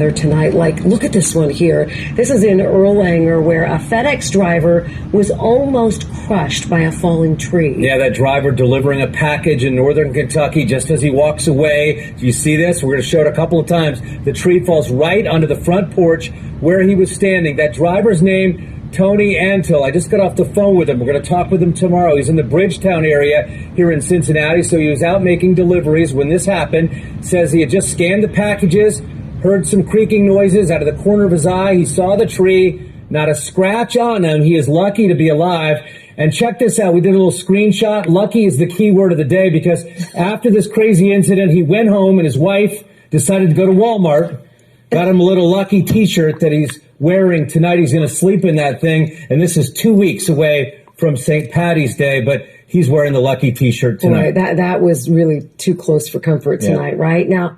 weather tonight. Like, look at this one here. This is in Erlanger, where a FedEx driver was almost crushed by a falling tree. Yeah, that driver delivering a package in northern Kentucky. Just as he walks away, do you see this? We're going to show it a couple of times. The tree falls right onto the front porch where he was standing. That driver's name, Tony Antle. I just got off the phone with him. We're going to talk with him tomorrow. He's in the Bridgetown area here in Cincinnati, so he was out making deliveries when this happened. Says he had just scanned the packages, heard some creaking noises out of the corner of his eye. He saw the tree, not a scratch on him. He is lucky to be alive. And check this out. We did a little screenshot. Lucky is the key word of the day, because after this crazy incident, he went home and his wife decided to go to Walmart, got him a little Lucky t-shirt that he's wearing tonight. He's going to sleep in that thing, and this is 2 weeks away from St. Patty's Day, but he's wearing the Lucky t-shirt tonight. Boy, that was really too close for comfort tonight, right? Now,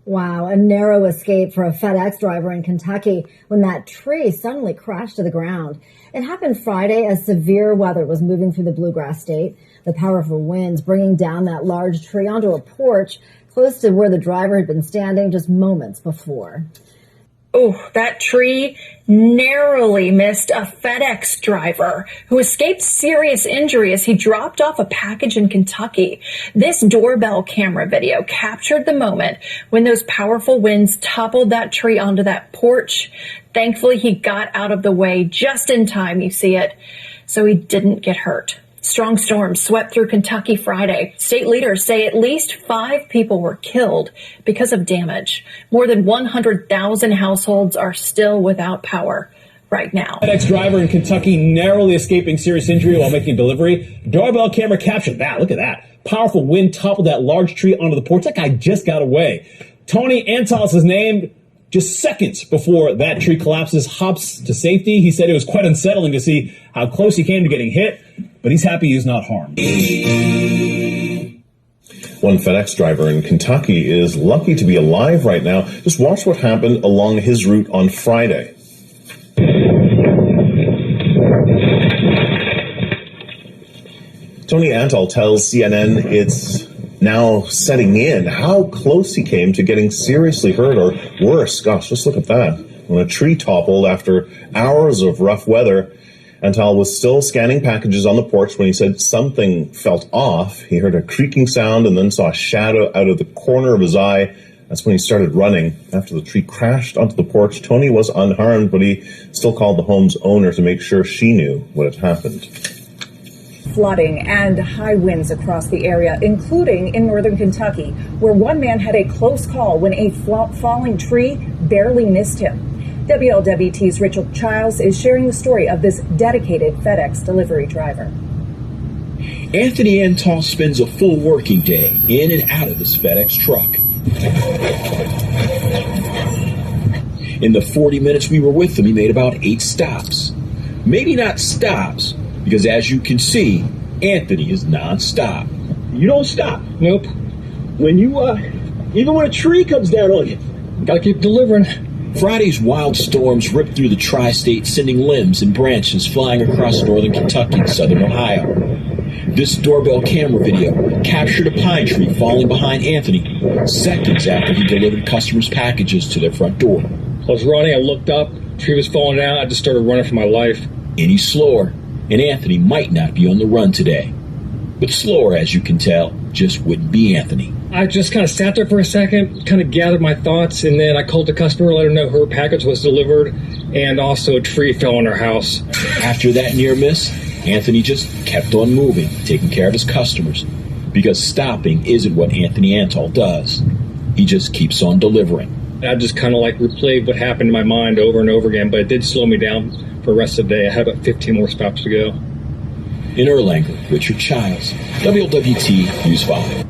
wow, a narrow escape for a FedEx driver in Kentucky when that tree suddenly crashed to the ground. It happened Friday as severe weather was moving through the Bluegrass State. The powerful winds bringing down that large tree onto a porch close to where the driver had been standing just moments before. Oh, that tree narrowly missed a FedEx driver who escaped serious injury as he dropped off a package in Kentucky. This doorbell camera video captured the moment when those powerful winds toppled that tree onto that porch. Thankfully, he got out of the way just in time, you see it, so he didn't get hurt. Strong storms swept through Kentucky Friday. State leaders say at least 5 people were killed because of damage. More than 100,000 households are still without power right now. FedEx driver in Kentucky narrowly escaping serious injury while making delivery. Doorbell camera captured that. Look at that. Powerful wind toppled that large tree onto the porch. That guy just got away. Tony Antal is his name. Just seconds before that tree collapses, hops to safety. He said it was quite unsettling to see how close he came to getting hit, but he's happy he's not harmed. One FedEx driver in Kentucky is lucky to be alive right now. Just watch what happened along his route on Friday. Tony Antal tells CNN it's now setting in how close he came to getting seriously hurt or worse. Gosh, just look at that. When a tree toppled after hours of rough weather, Antal was still scanning packages on the porch when he said something felt off. He heard a creaking sound and then saw a shadow out of the corner of his eye. That's when he started running. After the tree crashed onto the porch, Tony was unharmed, but he still called the home's owner to make sure she knew what had happened. Flooding and high winds across the area, including in northern Kentucky, where one man had a close call when a falling tree barely missed him. WLWT's Rachel Childs is sharing the story of this dedicated FedEx delivery driver. Anthony Antal spends a full working day in and out of this FedEx truck. In the 40 minutes we were with him, he made about 8 stops. Maybe not stops, because as you can see, Anthony is non-stop. You don't stop. Nope. When you, even when a tree comes down on you, gotta keep delivering. Friday's wild storms ripped through the tri-state, sending limbs and branches flying across northern Kentucky and southern Ohio. This doorbell camera video captured a pine tree falling behind Anthony seconds after he delivered customers' packages to their front door. I was running, I looked up, tree was falling down, I just started running for my life. Any slower, and Anthony might not be on the run today. But slower, as you can tell, just wouldn't be Anthony. I just kind of sat there for a second, kind of gathered my thoughts, and then I called the customer, let her know her package was delivered, and also a tree fell on her house. After that near miss, Anthony just kept on moving, taking care of his customers, because stopping isn't what Anthony Antal does. He just keeps on delivering. I just kind of like replayed what happened in my mind over and over again, but it did slow me down for the rest of the day. I had about 15 more stops to go. In Erlanger, Richard Childs, WLWT News 5.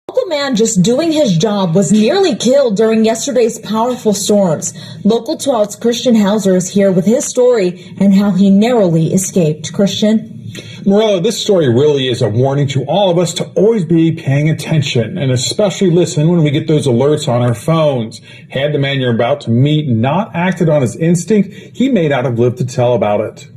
Local man just doing his job was nearly killed during yesterday's powerful storms. Local 12's Christian Hauser is here with his story and how he narrowly escaped. Christian? Morello, this story really is a warning to all of us to always be paying attention and especially listen when we get those alerts on our phones. Had the man you're about to meet not acted on his instinct, he may not have lived to tell about it.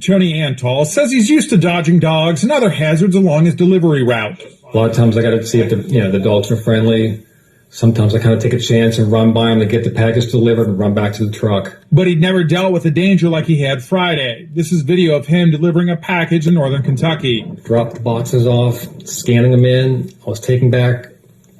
Tony Antal says he's used to dodging dogs and other hazards along his delivery route. A lot of times I got to see if the dogs are friendly. Sometimes I kind of take a chance and run by him to get the package delivered and run back to the truck. But he'd never dealt with a danger like he had Friday. This is video of him delivering a package in northern Kentucky. Dropped the boxes off, scanning them in. I was taking back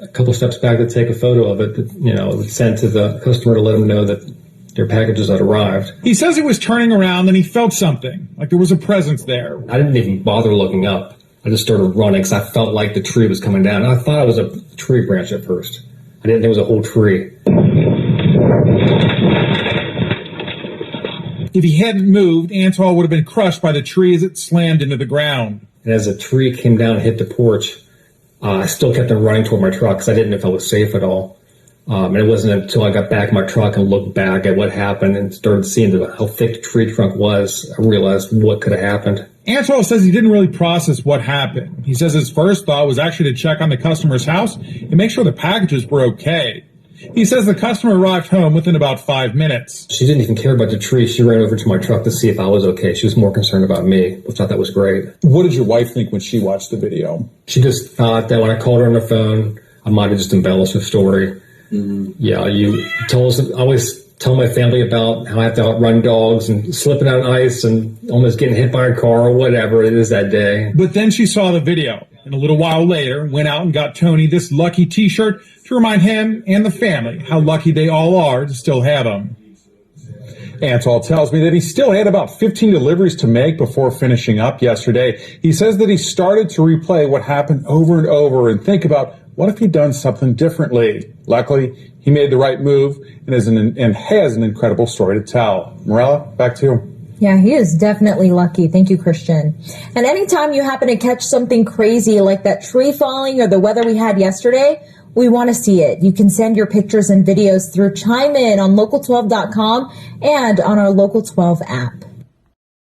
a couple steps back to take a photo of it, sent to the customer to let them know that their packages had arrived. He says he was turning around and he felt something, like there was a presence there. I didn't even bother looking up. I just started running because I felt like the tree was coming down. I thought it was a tree branch at first. I didn't think it was a whole tree. If he hadn't moved, Antal would have been crushed by the tree as it slammed into the ground. And as the tree came down and hit the porch, I still kept on running toward my truck because I didn't know if I was safe at all. And it wasn't until I got back in my truck and looked back at what happened and started seeing how thick the tree trunk was, I realized what could have happened. Antal says he didn't really process what happened. He says his first thought was actually to check on the customer's house and make sure the packages were okay. He says the customer arrived home within about 5 minutes. She didn't even care about the tree. She ran over to my truck to see if I was okay. She was more concerned about me, which I thought was great. What did your wife think when she watched the video? She just thought that when I called her on the phone, I might have just embellished her story. Mm-hmm. Yeah, you told us, I always tell my family about how I have to outrun dogs and slipping on ice and almost getting hit by a car or whatever it is that day. But then she saw the video, and a little while later went out and got Tony this lucky T-shirt to remind him and the family how lucky they all are to still have him. Antal tells me that he still had about 15 deliveries to make before finishing up yesterday. He says that he started to replay what happened over and over and think about what if he'd done something differently. Luckily, he made the right move and has an incredible story to tell. Morella, back to you. Yeah, he is definitely lucky. Thank you, Christian. And anytime you happen to catch something crazy like that tree falling or the weather we had yesterday, we want to see it. You can send your pictures and videos through Chime In on local12.com and on our Local 12 app.